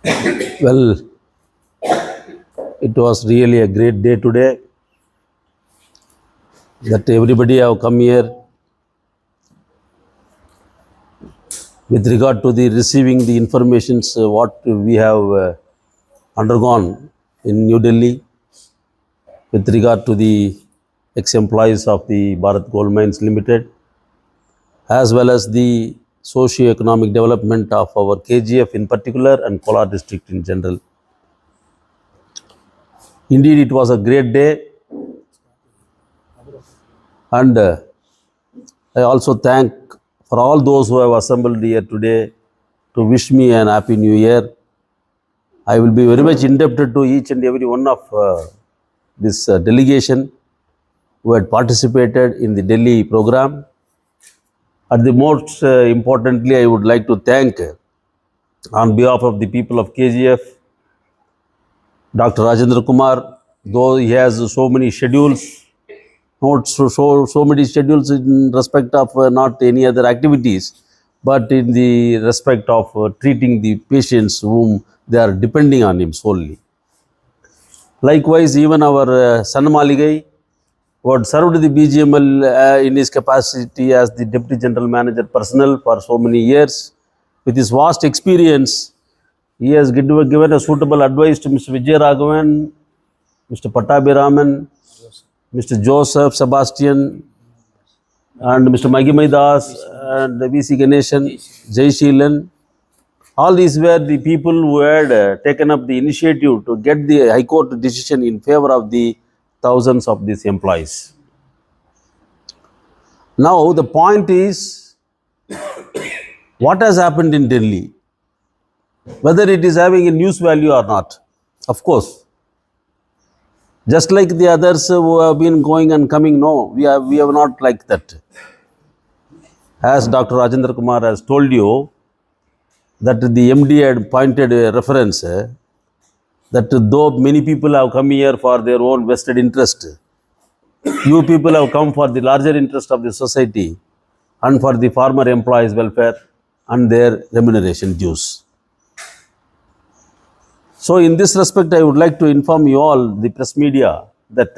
Well, it was really a great day today that everybody have come here with regard to the receiving the informations what we have undergone in New Delhi with regard to the ex-employees of the Bharat Gold Mines Limited, as well as the socio-economic development of our KGF in particular and Kolar district in general. Indeed, it was a great day, and I also thank for all those who have assembled here today to wish me an happy new year. I will be very much indebted to each and every one of this delegation who had participated in the Delhi program. At the most importantly, I would like to thank on behalf of the people of KGF, Dr. Rajendra Kumar, though he has so many schedules, not so many schedules in respect of not any other activities, but in the respect of treating the patients whom they are depending on him solely. Likewise, even our San Maligai, who had served the BGML in his capacity as the Deputy General Manager personnel for so many years, with his vast experience, he has given a suitable advice to Mr. Vijay Raghavan, Mr. Pattabhiraman, Mr. Joseph Sebastian, and Mr. Magimai Das, and VC Ganeshan, Jai Sheelan. All these were the people who had taken up the initiative to get the High Court decision in favor of the thousands of these employees. Now, the point is, what has happened in Delhi? Whether it is having a news value or not. Of course, just like the others who have been going and coming, no, we have not like that. As Dr. Rajendra Kumar has told you, that the MD had pointed a reference that though many people have come here for their own vested interest, you people have come for the larger interest of the society and for the farmer employees' welfare and their remuneration dues. So in this respect, I would like to inform you all, the press media, that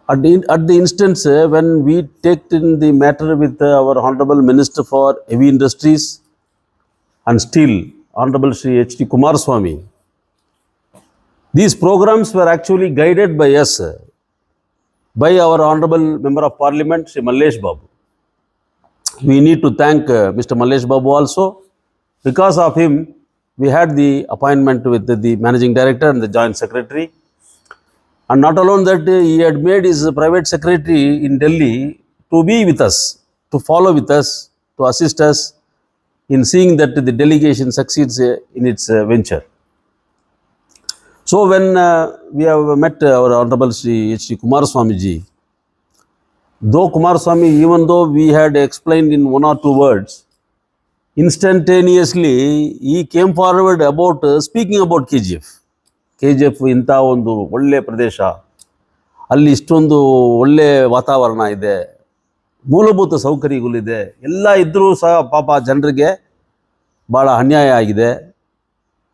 at the instance when we take in the matter with our Honorable Minister for Heavy Industries and Steel, Honorable Shri H.D. Kumar Swami, these programs were actually guided by us, by our Honorable Member of Parliament, Shri Mallesh Babu. We need to thank Mr. Mallesh Babu also. Because of him, we had the appointment with the Managing Director and the Joint Secretary. And not alone that, he had made his private secretary in Delhi to be with us, to follow with us, to assist us in seeing that the delegation succeeds in its venture. So when we have met our Honorable Shri H.D. Kumar Swami ji, though Kumar Swami, even though we had explained in one or two words, instantaneously he came forward about speaking about KGF. KGF ಇಂಥ ಒಂದು ಒಳ್ಳೆ ಪ್ರದೇಶ, ಅಲ್ಲಿ ಇಷ್ಟೊಂದು ಒಳ್ಳೆ ವಾತಾವರಣ ಇದೆ, ಮೂಲಭೂತ ಸೌಕರ್ಯಗಳಿದೆ, ಎಲ್ಲ ಇದ್ದರೂ ಸಹ ಪಾಪ ಜನರಿಗೆ ಭಾಳ ಅನ್ಯಾಯ ಆಗಿದೆ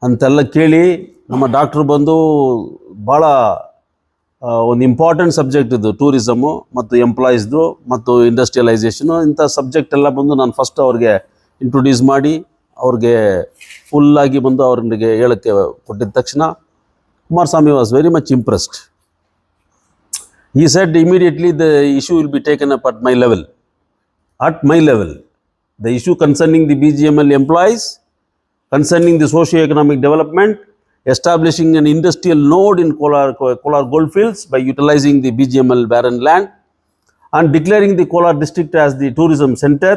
ಅಂತೆಲ್ಲ ಕೇಳಿ ನಮ್ಮ ಡಾಕ್ಟ್ರು ಬಂದು ಭಾಳ ಒಂದು ಇಂಪಾರ್ಟೆಂಟ್ ಸಬ್ಜೆಕ್ಟ್ ಇದು ಟೂರಿಸಮು ಮತ್ತು ಎಂಪ್ಲಾಯೀಸ್ದು ಮತ್ತು ಇಂಡಸ್ಟ್ರಿಯಲೈಸೇಷನು, ಇಂಥ ಸಬ್ಜೆಕ್ಟ್ ಎಲ್ಲ ಬಂದು ನಾನು ಫಸ್ಟ್ ಅವ್ರಿಗೆ ಇಂಟ್ರೊಡ್ಯೂಸ್ ಮಾಡಿ ಅವ್ರಿಗೆ ಫುಲ್ಲಾಗಿ ಬಂದು ಅವ್ರಿಗೆ ಹೇಳೋಕ್ಕೆ ಕೊಟ್ಟಿದ್ದ ತಕ್ಷಣ Kumaraswamy was very much impressed. He said immediately the issue will be taken up at my level. At my level, the issue concerning the BGML employees, concerning the socio-economic development, establishing an industrial node in Kolar goldfields by utilizing the BGML barren land, and declaring the Kolar district as the tourism center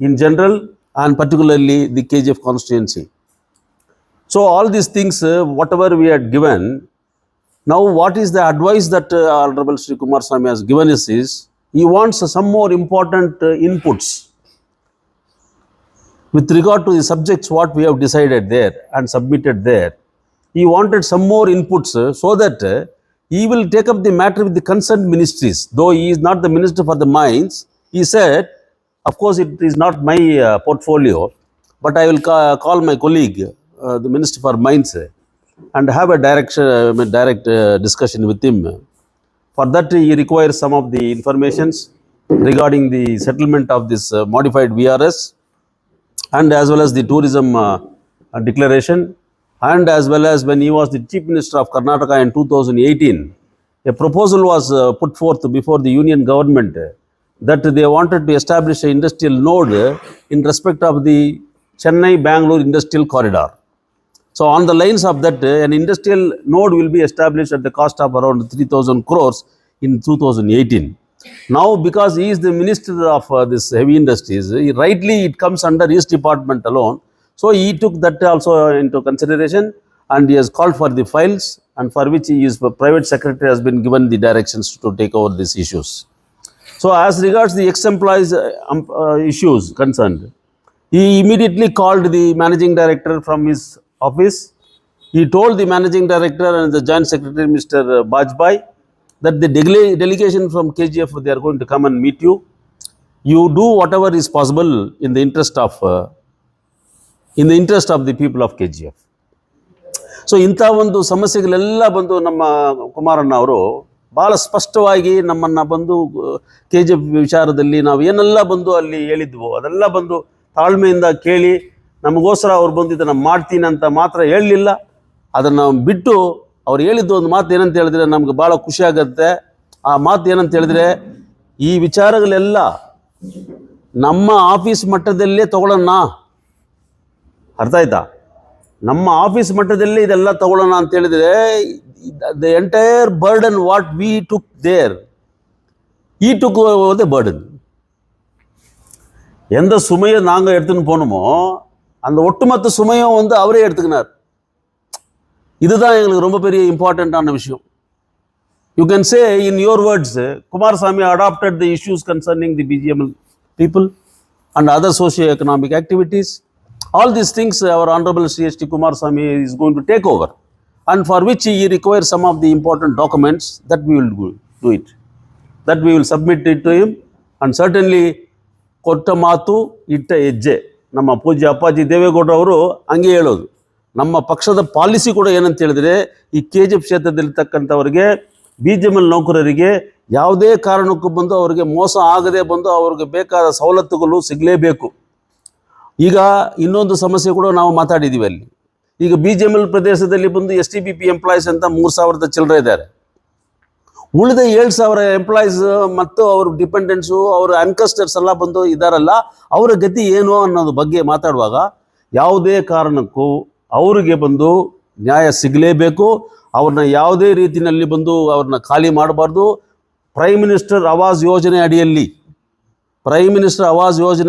in general and particularly the KGF constituency. So all these things, whatever we had given, now what is the advice that Honorable Shri Kumaraswamy has given us is, he wants some more important inputs with regard to the subjects what we have decided there and submitted there. He wanted some more inputs so that he will take up the matter with the concerned ministries. Though he is not the Minister for the Mines, he said, of course it is not my portfolio, but I will call my colleague, the Minister for Mines and have a direct discussion with him. For that, he requires some of the informations regarding the settlement of this modified VRS, and as well as the tourism declaration, and as well as when he was the Chief Minister of Karnataka in 2018, a proposal was put forth before the Union government that they wanted to establish an industrial node in respect of the Chennai-Bangalore industrial corridor. So on the lines of that, an industrial node will be established at the cost of around 3,000 crores in 2018. Now, because he is the Minister of this heavy industries, rightly it comes under his department alone. So he took that also into consideration, and he has called for the files, and for which his private secretary has been given the directions to take over these issues. So as regards the ex-employees issues concerned, he immediately called the managing director from his office. He told the managing director and the joint secretary, Mr. Bajpai, that the delegation from KGF, they are going to come and meet you. You do whatever is possible in the interest of the people of KGF. So ಇಂಥ ಒಂದು ಸಮಸ್ಯೆಗಳೆಲ್ಲ ಬಂದು ನಮ್ಮ ಕುಮಾರಣ್ಣ ಅವರು ಭಾಳ ಸ್ಪಷ್ಟವಾಗಿ ನಮ್ಮನ್ನು ಬಂದು KGF ವಿಚಾರದಲ್ಲಿ ನಾವು ಏನೆಲ್ಲ ಬಂದು ಅಲ್ಲಿ ಹೇಳಿದ್ವೋ ಅದೆಲ್ಲ ಬಂದು ತಾಳ್ಮೆಯಿಂದ ಕೇಳಿ ನಮಗೋಸ್ಕರ ಅವ್ರು ಬಂದು ಇದನ್ನು ಮಾಡ್ತೀನಿ ಅಂತ ಮಾತ್ರ ಹೇಳಲಿಲ್ಲ. ಅದನ್ನು ಬಿಟ್ಟು ಅವ್ರು ಹೇಳಿದ್ದು ಒಂದು ಮಾತು ಏನಂತ ಹೇಳಿದ್ರೆ ನಮ್ಗೆ ಭಾಳ ಖುಷಿ ಆಗುತ್ತೆ. ಆ ಮಾತು ಏನಂತ ಹೇಳಿದ್ರೆ, ಈ ವಿಚಾರಗಳೆಲ್ಲ ನಮ್ಮ ಆಫೀಸ್ ಮಟ್ಟದಲ್ಲೇ ತಗೊಳ್ಳೋಣ, ಅರ್ಥ ಆಯ್ತಾ, ನಮ್ಮ ಆಫೀಸ್ ಮಟ್ಟದಲ್ಲೇ ಇದೆಲ್ಲ ತಗೊಳ್ಳೋಣ ಅಂತ ಹೇಳಿದ್ರೆ, the entire burden what we took there, ಈ ಟುಕ್ ದ ಬರ್ಡನ್. எந்த சுமையை நாங்கள் எடுத்துன்னு போகணுமோ அந்த ஒட்டுமொத்த சுமையும் வந்து அவரே எடுத்துக்கினார். இதுதான் எங்களுக்கு ரொம்ப பெரிய இம்பார்ட்டண்ட்டான விஷயம். You can say in your words, Kumaraswamy adopted the issues concerning the BGML people and other socio-economic activities. All these things our Honorable Sri H.T. Kumarasamy is going to take over, and for which he requires some of the important documents that we will do it, that we will submit it to him. And certainly ಕೊಟ್ಟ ಮಾತು ಇಟ್ಟ ಹೆಜ್ಜೆ. ನಮ್ಮ ಪೂಜ್ಯ ಅಪ್ಪಾಜಿ ದೇವೇಗೌಡರು ಅವರು ಹಂಗೆ ಹೇಳೋದು. ನಮ್ಮ ಪಕ್ಷದ ಪಾಲಿಸಿ ಕೂಡ ಏನಂತ ಹೇಳಿದ್ರೆ, ಈ KGF ಕ್ಷೇತ್ರದಲ್ಲಿರ್ತಕ್ಕಂಥವ್ರಿಗೆ BGML ನೌಕರರಿಗೆ ಯಾವುದೇ ಕಾರಣಕ್ಕೂ ಬಂದು ಅವರಿಗೆ ಮೋಸ ಆಗದೆ ಬಂದು ಅವ್ರಿಗೆ ಬೇಕಾದ ಸವಲತ್ತುಗಳು ಸಿಗಲೇಬೇಕು. ಈಗ ಇನ್ನೊಂದು ಸಮಸ್ಯೆ ಕೂಡ ನಾವು ಮಾತಾಡಿದ್ದೀವಿ ಅಲ್ಲಿ. ಈಗ BGML ಪ್ರದೇಶದಲ್ಲಿ ಬಂದು STBP ಎಂಪ್ಲಾಯೀಸ್ ಅಂತ 3,000 ಚಿಲ್ಲರೆ ಇದ್ದಾರೆ. ಉಳಿದ 7,000 ಎಂಪ್ಲಾಯೀಸ್ ಮತ್ತು ಅವ್ರ ಡಿಪೆಂಡೆಂಟ್ಸು, ಅವ್ರ ಅನ್ಕಸ್ಟರ್ಸ್ ಎಲ್ಲ ಬಂದು ಇದ್ದಾರಲ್ಲ, ಅವರ ಗತಿ ಏನು ಅನ್ನೋದು ಬಗ್ಗೆ ಮಾತಾಡುವಾಗ ಯಾವುದೇ ಕಾರಣಕ್ಕೂ ಅವರಿಗೆ ಬಂದು ನ್ಯಾಯ ಸಿಗಲೇಬೇಕು. ಅವ್ರನ್ನ ಯಾವುದೇ ರೀತಿಯಲ್ಲಿ ಬಂದು ಅವ್ರನ್ನ ಖಾಲಿ ಮಾಡಬಾರ್ದು. ಪ್ರೈಮ್ ಮಿನಿಸ್ಟರ್ ಆವಾಸ್ ಯೋಜನೆ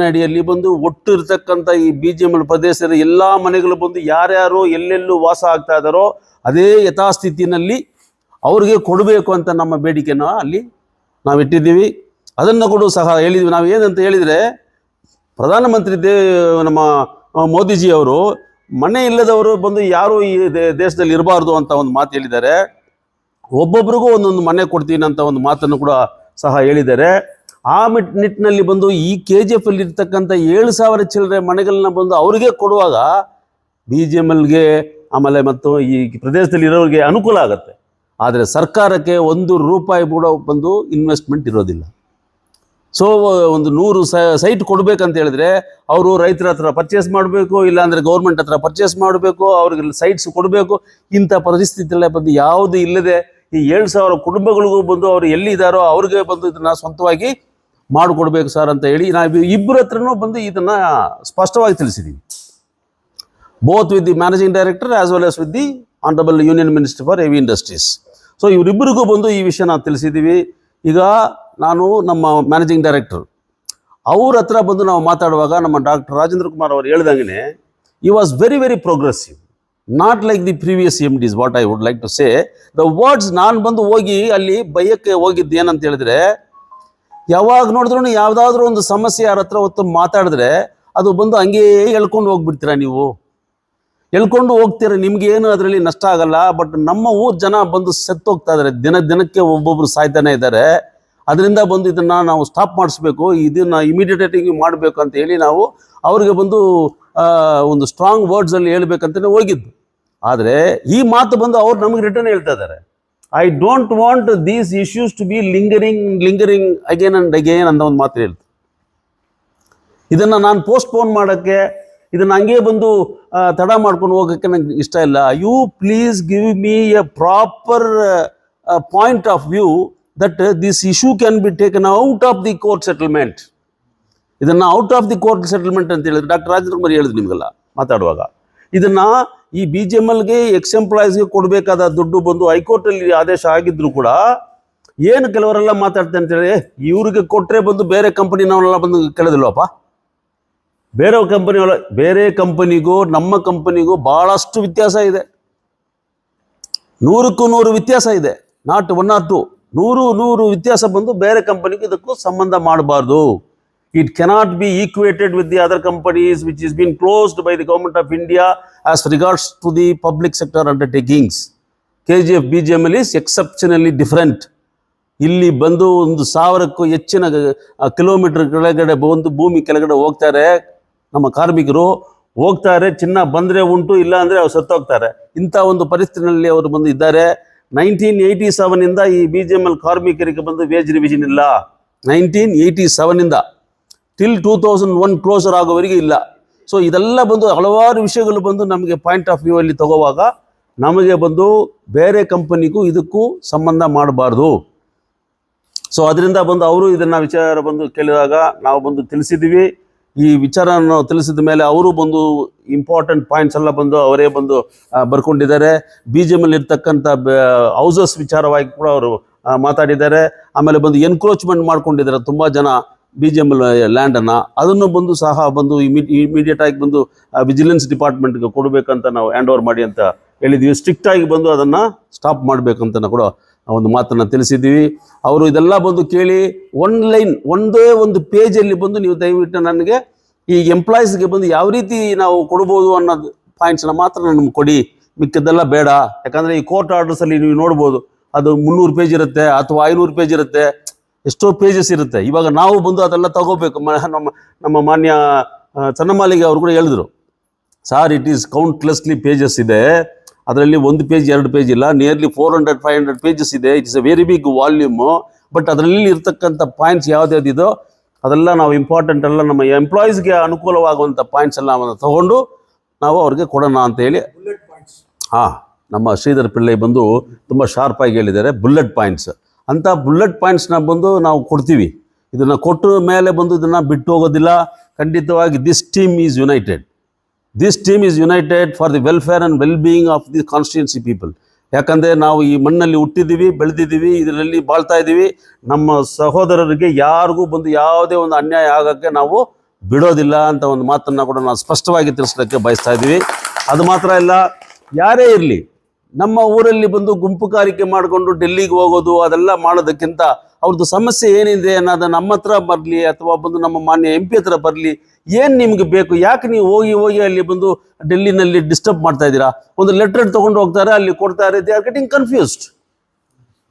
ಅಡಿಯಲ್ಲಿ ಬಂದು ಒಟ್ಟು ಇರ್ತಕ್ಕಂಥ ಈ BGML ಪ್ರದೇಶದ ಎಲ್ಲ ಮನೆಗಳು ಬಂದು ಯಾರ್ಯಾರು ಎಲ್ಲೆಲ್ಲೂ ವಾಸ ಆಗ್ತಾ ಇದ್ದಾರೋ ಅದೇ ಯಥಾಸ್ಥಿತಿನಲ್ಲಿ ಅವ್ರಿಗೆ ಕೊಡಬೇಕು ಅಂತ ನಮ್ಮ ಬೇಡಿಕೆನ ಅಲ್ಲಿ ನಾವು ಇಟ್ಟಿದ್ದೀವಿ. ಅದನ್ನು ಕೂಡ ಸಹ ಹೇಳಿದ್ವಿ. ನಾವು ಏನಂತ ಹೇಳಿದರೆ, ಪ್ರಧಾನಮಂತ್ರಿ ನಮ್ಮ ಮೋದಿಜಿ ಅವರು ಮನೆ ಇಲ್ಲದವರು ಬಂದು ಯಾರೂ ಈ ದೇಶದಲ್ಲಿ ಇರಬಾರ್ದು ಅಂತ ಒಂದು ಮಾತು ಹೇಳಿದ್ದಾರೆ. ಒಬ್ಬೊಬ್ರಿಗೂ ಒಂದೊಂದು ಮನೆ ಕೊಡ್ತೀನಿ ಅಂತ ಒಂದು ಮಾತನ್ನು ಕೂಡ ಸಹ ಹೇಳಿದ್ದಾರೆ. ಆ ನಿಟ್ಟಿನಲ್ಲಿ ಬಂದು ಈ KGF ಅಲ್ಲಿ ಇರ್ತಕ್ಕಂಥ 7,000 ಚಿಲ್ಲರೆ ಮನೆಗಳನ್ನ ಬಂದು ಅವರಿಗೆ ಕೊಡುವಾಗ BGMLಗೆ ಆಮೇಲೆ ಮತ್ತು ಈ ಪ್ರದೇಶದಲ್ಲಿ ಇರೋರಿಗೆ ಅನುಕೂಲ ಆಗುತ್ತೆ. ಆದರೆ ಸರ್ಕಾರಕ್ಕೆ 1 ರೂಪಾಯಿ ಕೂಡ ಬಂದು ಇನ್ವೆಸ್ಟ್ಮೆಂಟ್ ಇರೋದಿಲ್ಲ. ಸೊ ಒಂದು 100 ಸೈಟ್ ಕೊಡಬೇಕಂತ ಹೇಳಿದ್ರೆ ಅವರು ರೈತರ ಹತ್ರ ಪರ್ಚೇಸ್ ಮಾಡಬೇಕು, ಇಲ್ಲಾಂದರೆ ಗೌರ್ಮೆಂಟ್ ಹತ್ರ ಪರ್ಚೇಸ್ ಮಾಡಬೇಕು, ಅವ್ರಿಗೆ ಸೈಟ್ಸ್ ಕೊಡಬೇಕು. ಇಂಥ ಪರಿಸ್ಥಿತಿಯಲ್ಲೇ ಬಂದು ಯಾವುದು ಇಲ್ಲದೆ ಈ 7,000 ಕುಟುಂಬಗಳಿಗೂ ಬಂದು ಅವರು ಎಲ್ಲಿದ್ದಾರೋ ಅವ್ರಿಗೆ ಬಂದು ಇದನ್ನು ಸ್ವಂತವಾಗಿ ಮಾಡಿಕೊಡ್ಬೇಕು ಸರ್ ಅಂತ ಹೇಳಿ ನಾವು ಇಬ್ಬರ ಹತ್ರನೂ ಬಂದು ಇದನ್ನು ಸ್ಪಷ್ಟವಾಗಿ ತಿಳಿಸಿದ್ದೀವಿ. Both with the managing director as well as with the honourable union minister for heavy industries. So ಇವರಿಬ್ಬರಿಗೂ ಬಂದು ಈ ವಿಷಯ ನಾವು ತಿಳಿಸಿದ್ದೀವಿ. ಈಗ ನಾನು ನಮ್ಮ ಮ್ಯಾನೇಜಿಂಗ್ ಡೈರೆಕ್ಟರ್ ಅವ್ರ ಹತ್ರ ಬಂದು ನಾವು ಮಾತಾಡುವಾಗ ನಮ್ಮ ಡಾಕ್ಟರ್ ರಾಜೇಂದ್ರ ಕುಮಾರ್ ಅವರು ಹೇಳ್ದಂಗೆ ಈ was very very progressive, not like the previous MDs. What I would like to say the words, ನಾನು ಬಂದು ಹೋಗಿ ಅಲ್ಲಿ ಬೈಯಕ್ಕೆ ಹೋಗಿದ್ದು ಏನಂತ ಹೇಳಿದ್ರೆ, ಯಾವಾಗ ನೋಡಿದ್ರು ಯಾವುದಾದ್ರೂ ಒಂದು ಸಮಸ್ಯೆ ಯಾರ ಹತ್ರ ಹೊತ್ತು ಮಾತಾಡಿದ್ರೆ ಅದು ಬಂದು ಹಂಗೇ ಹೇಳ್ಕೊಂಡು ಹೋಗ್ಬಿಡ್ತೀರಾ, ನೀವು ಹೇಳ್ಕೊಂಡು ಹೋಗ್ತೀರ, ನಿಮ್ಗೇನು ಅದರಲ್ಲಿ ನಷ್ಟ ಆಗಲ್ಲ. ಬಟ್ ನಮ್ಮ ಊರು ಜನ ಬಂದು ಸತ್ತೋಗ್ತಾ ಇದ್ದಾರೆ, ದಿನಕ್ಕೆ ಒಬ್ಬೊಬ್ರು ಸಾಯ್ತಾನೆ ಇದ್ದಾರೆ. ಅದರಿಂದ ಬಂದು ಇದನ್ನು ನಾವು ಸ್ಟಾಪ್ ಮಾಡಿಸ್ಬೇಕು, ಇದನ್ನು ಇಮಿಡಿಯೇಟಾಗಿ ಮಾಡಬೇಕು ಅಂತ ಹೇಳಿ ನಾವು ಅವ್ರಿಗೆ ಬಂದು ಒಂದು ಸ್ಟ್ರಾಂಗ್ ವರ್ಡ್ಸಲ್ಲಿ ಹೇಳ್ಬೇಕಂತಲೇ ಹೋಗಿದ್ದು. ಆದರೆ ಈ ಮಾತು ಬಂದು ಅವ್ರು ನಮಗೆ ರಿಟರ್ನ್ ಹೇಳ್ತಾ ಇದ್ದಾರೆ, I don't want these issues to be lingering again and again ಅಂತ ಒಂದು ಮಾತು ಹೇಳ್ತು. ಇದನ್ನು ನಾನು ಪೋಸ್ಟ್ಪೋನ್ ಮಾಡೋಕ್ಕೆ, ಇದನ್ನು ಹಂಗೆ ಬಂದು ತಡ ಮಾಡ್ಕೊಂಡು ಹೋಗೋಕ್ಕೆ ನಂಗೆ ಇಷ್ಟ ಇಲ್ಲ. You please give me a proper point of view that this issue can be taken out of the court settlement. ಇದನ್ನು out of the court settlement ಅಂತ ಹೇಳಿದ್ರೆ ಡಾಕ್ಟರ್ ರಾಜೇಂದ್ರ ಹೇಳಿದ್ರು ನಿಮಗೆಲ್ಲ ಮಾತಾಡುವಾಗ. ಇದನ್ನು ಈ BGMLಗೆ ಎಕ್ಸ್ ಎಂಪ್ಲಾಯೀಸ್ಗೆ ಕೊಡಬೇಕಾದ ದುಡ್ಡು ಬಂದು ಹೈಕೋರ್ಟಲ್ಲಿ ಆದೇಶ ಆಗಿದ್ರು ಕೂಡ ಏನು ಕೆಲವರೆಲ್ಲ ಮಾತಾಡ್ತಾರೆ ಅಂತೇಳಿ, ಇವ್ರಿಗೆ ಕೊಟ್ಟರೆ ಬಂದು ಬೇರೆ ಕಂಪನಿನವರೆಲ್ಲ ಬಂದು ಕೇಳೋದಿಲ್ವಪ್ಪ. ಬೇರೆ ಕಂಪನಿಗೂ ನಮ್ಮ ಕಂಪನಿಗೂ ಭಾಳಷ್ಟು ವ್ಯತ್ಯಾಸ ಇದೆ, 100ಕ್ಕೂ 100 ವ್ಯತ್ಯಾಸ ಇದೆ, ನಾಟ್ 1 or 2, 100 ವ್ಯತ್ಯಾಸ ಬಂದು ಬೇರೆ ಕಂಪನಿಗೂ ಇದಕ್ಕೂ ಸಂಬಂಧ ಮಾಡಬಾರ್ದು. It cannot be equated with the other companies which is being closed by the government of India as regards to the public sector undertakings. KGF BGML is exceptionally different. ಇಲ್ಲಿ ಬಂದು 1000ಕ್ಕೂ ಹೆಚ್ಚಿನ kilometre ಕೆಳಗಡೆ ಬಂದು ಭೂಮಿ ಕೆಳಗಡೆ ಹೋಗ್ತಾರೆ, ನಮ್ಮ ಕಾರ್ಮಿಕರು ಹೋಗ್ತಾರೆ, ಚಿನ್ನ ಬಂದರೆ ಉಂಟು, ಇಲ್ಲ ಅಂದರೆ ಅವ್ರು ಸತ್ತೋಗ್ತಾರೆ. ಇಂಥ ಒಂದು ಪರಿಸ್ಥಿತಿಯಲ್ಲಿ ಅವರು ಬಂದು ಇದ್ದಾರೆ. 1987ಇಂದ ಈ BGML ಕಾರ್ಮಿಕರಿಗೆ ಬಂದು ವೇಜ್ ರಿವಿಷನ್ ಇಲ್ಲ. 1987ಇಂದ ಟಿಲ್ 2001 ಕ್ಲೋಸರ್ ಆಗೋವರೆಗೆ ಇಲ್ಲ. ಸೊ ಇದೆಲ್ಲ ಬಂದು ಹಲವಾರು ವಿಷಯಗಳು ಬಂದು ನಮಗೆ ಪಾಯಿಂಟ್ ಆಫ್ ವ್ಯೂ ಅಲ್ಲಿ ತಗೋವಾಗ ನಮಗೆ ಬಂದು ಬೇರೆ ಕಂಪನಿಗೂ ಇದಕ್ಕೂ ಸಂಬಂಧ ಮಾಡಬಾರ್ದು. ಸೊ ಅದರಿಂದ ಬಂದು ಅವರು ಇದನ್ನು ವಿಚಾರ ಬಂದು ಕೇಳಿದಾಗ ನಾವು ಬಂದು ತಿಳಿಸಿದ್ವಿ. ಈ ವಿಚಾರವನ್ನು ತಿಳಿಸಿದ ಮೇಲೆ ಅವರು ಬಂದು ಇಂಪಾರ್ಟೆಂಟ್ ಪಾಯಿಂಟ್ಸ್ ಎಲ್ಲ ಬಂದು ಅವರೇ ಬಂದು ಬರ್ಕೊಂಡಿದ್ದಾರೆ. BGML ಇರ್ತಕ್ಕಂಥ ಹೌಸಸ್ ವಿಚಾರವಾಗಿ ಕೂಡ ಅವರು ಮಾತಾಡಿದ್ದಾರೆ. ಆಮೇಲೆ ಬಂದು ಎನ್ಕ್ರೋಚ್ಮೆಂಟ್ ಮಾಡ್ಕೊಂಡಿದ್ದಾರೆ ತುಂಬ ಜನ BGML ಲ್ಯಾಂಡನ್ನು, ಅದನ್ನು ಬಂದು ಸಹ ಬಂದು ಇಮಿಡಿಯೇಟಾಗಿ ಬಂದು ವಿಜಿಲೆನ್ಸ್ ಡಿಪಾರ್ಟ್ಮೆಂಟ್ಗೆ ಕೊಡಬೇಕಂತ ನಾವು ಹ್ಯಾಂಡ್ ಓವರ್ ಮಾಡಿ ಅಂತ ಹೇಳಿದ್ವಿ. ಸ್ಟ್ರಿಕ್ಟಾಗಿ ಬಂದು ಅದನ್ನು ಸ್ಟಾಪ್ ಮಾಡಬೇಕಂತ ಕೂಡ ಒಂದು ಮಾತನ್ನು ತಿಳಿಸಿದ್ದೀವಿ. ಅವರು ಇದೆಲ್ಲ ಬಂದು ಕೇಳಿ ಒಂದೇ ಒಂದು ಪೇಜಲ್ಲಿ ಬಂದು ನೀವು ದಯವಿಟ್ಟು ನನಗೆ ಈ ಎಂಪ್ಲಾಯೀಸ್ಗೆ ಬಂದು ಯಾವ ರೀತಿ ನಾವು ಕೊಡ್ಬೋದು ಅನ್ನೋದು ಪಾಯಿಂಟ್ಸ್ನ ಮಾತ್ರ ನಮ್ಗೆ ಕೊಡಿ, ಮಿಕ್ಕಿದ್ದೆಲ್ಲ ಬೇಡ. ಯಾಕಂದರೆ ಈ ಕೋರ್ಟ್ ಆರ್ಡರ್ಸಲ್ಲಿ ನೀವು ನೋಡ್ಬೋದು, ಅದು 300 ಪೇಜ್ ಇರುತ್ತೆ ಅಥವಾ 500 ಪೇಜ್ ಇರುತ್ತೆ, ಎಷ್ಟೋ ಪೇಜಸ್ ಇರುತ್ತೆ. ಇವಾಗ ನಾವು ಬಂದು ಅದೆಲ್ಲ ತಗೋಬೇಕು. ನಮ್ಮ ಮಾನ್ಯ ಚನ್ನಮಾಲಿಗೆ ಅವರು ಕೂಡ ಹೇಳಿದ್ರು, sir it is countlessly pages ಇದೆ, ಅದರಲ್ಲಿ 1 ಪೇಜ್ 2 ಪೇಜ್ ಇಲ್ಲ, ನಿಯರ್ಲಿ 400-500 ಪೇಜಸ್ ಇದೆ. It is a very big volume. But ಅದರಲ್ಲಿ ಇರ್ತಕ್ಕಂಥ ಪಾಯಿಂಟ್ಸ್ ಯಾವುದ್ಯಾವುದಿದೋ ಅದೆಲ್ಲ ನಾವು ಇಂಪಾರ್ಟೆಂಟ್ ಎಲ್ಲ ನಮ್ಮ ಎಂಪ್ಲಾಯೀಸ್ಗೆ ಅನುಕೂಲವಾಗುವಂಥ ಪಾಯಿಂಟ್ಸ್ ಎಲ್ಲ ತಗೊಂಡು ನಾವು ಅವ್ರಿಗೆ ಕೊಡೋಣ ಅಂತ ಹೇಳಿ. ನಮ್ಮ ಶ್ರೀಧರ್ ಪಿಳ್ಳೈ ಬಂದು ತುಂಬ ಶಾರ್ಪಾಗಿ ಹೇಳಿದ್ದಾರೆ, ಬುಲೆಟ್ ಪಾಯಿಂಟ್ಸ್ ಅಂತ. ಬುಲೆಟ್ ಪಾಯಿಂಟ್ಸ್ನ ಬಂದು ನಾವು ಕೊಡ್ತೀವಿ. ಇದನ್ನು ಕೊಟ್ಟ ಮೇಲೆ ಬಂದು ಇದನ್ನು ಬಿಟ್ಟು ಹೋಗೋದಿಲ್ಲ. ಖಂಡಿತವಾಗಿ this team is United for the welfare and well being of the constituency people. ಯಾಕಂದರೆ ನಾವು ಈ ಮಣ್ಣಲ್ಲಿ ಹುಟ್ಟಿದ್ದೀವಿ, ಬೆಳೆದಿದ್ದೀವಿ, ಇದರಲ್ಲಿ ಬಾಳ್ತಾ ಇದ್ದೀವಿ. ನಮ್ಮ ಸಹೋದರರಿಗೆ ಯಾರಿಗೂ ಬಂದು ಯಾವುದೇ ಒಂದು ಅನ್ಯಾಯ ಆಗೋಕ್ಕೆ ನಾವು ಬಿಡೋದಿಲ್ಲ ಅಂತ ಒಂದು ಮಾತನ್ನು ಕೂಡ ನಾವು ಸ್ಪಷ್ಟವಾಗಿ ತಿಳಿಸೋಕ್ಕೆ ಬಯಸ್ತಾ ಇದ್ದೀವಿ. ಅದು ಮಾತ್ರ ಇಲ್ಲ, ಯಾರೇ ಇರಲಿ ನಮ್ಮ ಊರಲ್ಲಿ ಬಂದು ಗುಂಪು ಕಾರಿಕೆ ಮಾಡಿಕೊಂಡು ಡೆಲ್ಲಿಗೆ ಹೋಗೋದು ಅದೆಲ್ಲ ಮಾಡೋದಕ್ಕಿಂತ ಅವ್ರದ್ದು ಸಮಸ್ಯೆ ಏನಿದೆ ಅನ್ನೋದು ನಮ್ಮ ಹತ್ರ ಬರಲಿ ಅಥವಾ ಬಂದು ನಮ್ಮ ಮಾನ್ಯ MP ಹತ್ರ ಬರಲಿ. ಏನು ನಿಮಗೆ ಬೇಕು, ಯಾಕೆ ನೀವು ಹೋಗಿ ಅಲ್ಲಿ ಬಂದು ಡೆಲ್ಲಿನಲ್ಲಿ ಡಿಸ್ಟರ್ಬ್ ಮಾಡ್ತಾ ಇದ್ದೀರಾ? ಒಂದು ಲೆಟರ್ ತೊಗೊಂಡು ಹೋಗ್ತಾರೆ, ಅಲ್ಲಿ ಕೊಡ್ತಾರೆ. They are getting confused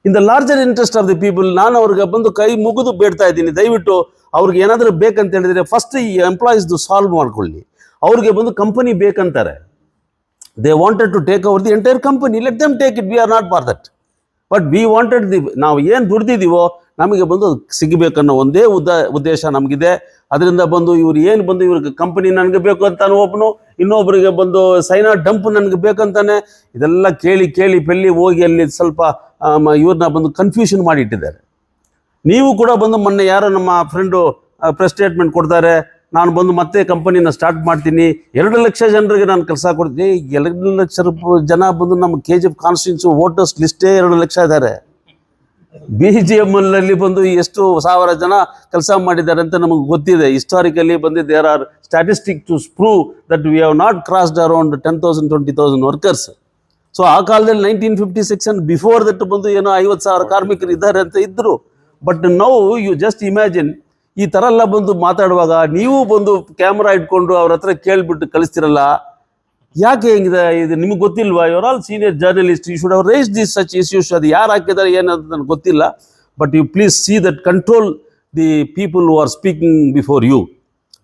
in the larger interest of the people. ನಾನು ಅವ್ರಿಗೆ ಬಂದು ಕೈ ಮುಗಿದು ಬೇಡ್ತಾ ಇದ್ದೀನಿ, ದಯವಿಟ್ಟು ಅವ್ರಿಗೆ ಏನಾದರೂ ಬೇಕಂತ ಹೇಳಿದರೆ ಫಸ್ಟ್ ಈ ಎಂಪ್ಲಾಯೀಸ್ದು ಸಾಲ್ವ್ ಮಾಡ್ಕೊಳ್ಳಿ. ಅವ್ರಿಗೆ ಬಂದು company ಬೇಕಂತಾರೆ, they wanted to take over the entire company, let them take it, we are not for that. But we wanted ನಾವು ಏನು ದುಡ್ದಿದ್ದೀವೋ ನಮಗೆ ಬಂದು ಸಿಗಬೇಕನ್ನೋ ಒಂದೇ ಉದ್ದೇಶ ನಮಗಿದೆ. ಅದರಿಂದ ಬಂದು ಇವ್ರು ಏನು ಬಂದು ಇವ್ರಿಗೆ ಕಂಪನಿ ನನಗೆ ಬೇಕು ಅಂತಾನೆ ಒಬ್ಬನು, ಇನ್ನೊಬ್ಬರಿಗೆ ಬಂದು ಸೈನಾ ಡಂಪ್ ನನಗೆ ಬೇಕಂತಾನೆ. ಇದೆಲ್ಲ ಕೇಳಿ ಪೆಲ್ಲಿ ಹೋಗಿ ಅಲ್ಲಿ ಸ್ವಲ್ಪ ಇವ್ರನ್ನ ಬಂದು ಕನ್ಫ್ಯೂಷನ್ ಮಾಡಿಟ್ಟಿದ್ದಾರೆ. ನೀವು ಕೂಡ ಬಂದು ಮೊನ್ನೆ ಯಾರೋ ನಮ್ಮ ಫ್ರೆಂಡು ಪ್ರೆಸ್ ಸ್ಟೇಟ್ಮೆಂಟ್ ಕೊಡ್ತಾರೆ, ನಾನು ಬಂದು ಮತ್ತೆ ಕಂಪನಿನ ಸ್ಟಾರ್ಟ್ ಮಾಡ್ತೀನಿ, 2 ಲಕ್ಷ ಜನರಿಗೆ ನಾನು ಕೆಲಸ ಕೊಡ್ತೀನಿ. 2 ಲಕ್ಷ ಜನ ಬಂದು ನಮ್ಮ KGF ಕಾನ್ಸ್ಟಿಟ್ಯೂನ್ಸಿ ವೋಟರ್ಸ್ ಲಿಸ್ಟೇ 2 ಲಕ್ಷ ಇದ್ದಾರೆ. BGML ಬಂದು ಎಷ್ಟು 1000 ಜನ ಕೆಲಸ ಮಾಡಿದ್ದಾರೆ ಅಂತ ನಮಗೆ ಗೊತ್ತಿದೆ. ಹಿಸ್ಟಾರಿಕಲಿ ಬಂದು there are statistic to prove that we have not crossed around 10,000-20,000 workers. So ಆ ಕಾಲದಲ್ಲಿ 1956 ಅಂಡ್ ಬಿಫೋರ್ ದಟ್ ಬಂದು ಏನೋ 50,000 ಕಾರ್ಮಿಕರು ಇದ್ದಾರೆ ಅಂತ ಇದ್ದರು. But now you just imagine, ಈ ಥರ ಎಲ್ಲ ಬಂದು ಮಾತಾಡುವಾಗ ನೀವು ಬಂದು ಕ್ಯಾಮ್ರಾ ಇಟ್ಕೊಂಡು ಅವ್ರ ಹತ್ರ ಕೇಳಿಬಿಟ್ಟು ಕಳಿಸ್ತಿರಲ್ಲ, ಯಾಕೆ ಹೆಂಗಿದೆ ಇದು ನಿಮಗೆ ಗೊತ್ತಿಲ್ವಾ? You are all senior journalist, you should have raised this such issues. ಅದು ಯಾರು ಹಾಕಿದ್ದಾರೆ ಏನಂತ ನನಗೆ ಗೊತ್ತಿಲ್ಲ. but you please see that control the people who are speaking before you.